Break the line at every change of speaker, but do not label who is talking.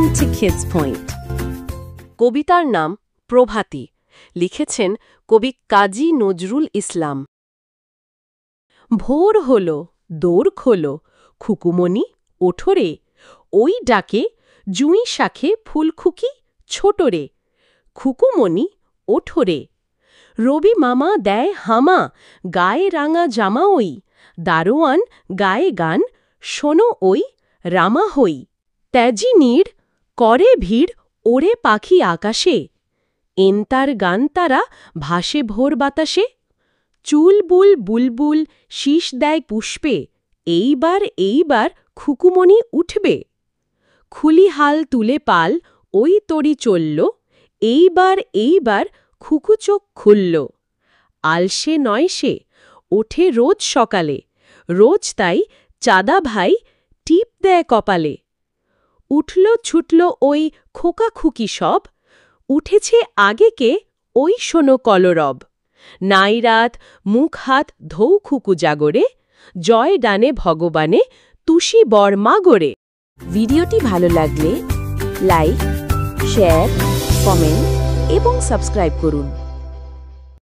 Welcome to Kids Point. কবিতার নাম প্রভাতী, লিখেছেন কবি কাজী নজরুল ইসলাম। ভোর হলো, দোর খোলো, খুকুমণি ওঠোরে, ওই ডাকে জুঁই শাখে ফুলখুকি ছোটরে, খুকুমণি ওঠোরে। রবি মামা দেয় হামা, গায়ে রাঙা জামা ওই, দারোয়ান গায়ে গান, শোনো ওই রামা হই। ত্যাজি নীড় করে ভিড়, ওড়ে পাখি আকাশে, এন্তার গান তারা ভাসে ভোর বাতাসে। চুলবুল বুলবুল শীষ দেয় পুষ্পে, এইবার খুকুমণি উঠবে। খুলি হাল তুলে পাল, ওই তরি চলল, এইবার খুকু চোখ খুলল। আলসে নয় সে, ওঠে রোজ সকালে, রোজ তাই চাঁদা ভাই টিপ দেয় কপালে। উঠল ছুটল ওই খোকা খুকি সব, উঠেছে আগেকে ওই শোনো কলরব। নাই রাত মুখ হাত ধৌ খুকু জাগরে, জয় ডানে ভগবানে তুষি বর মাগরে।
ভিডিওটি ভালো লাগলে লাইক, শেয়ার, কমেন্ট এবং সাবস্ক্রাইব করুন।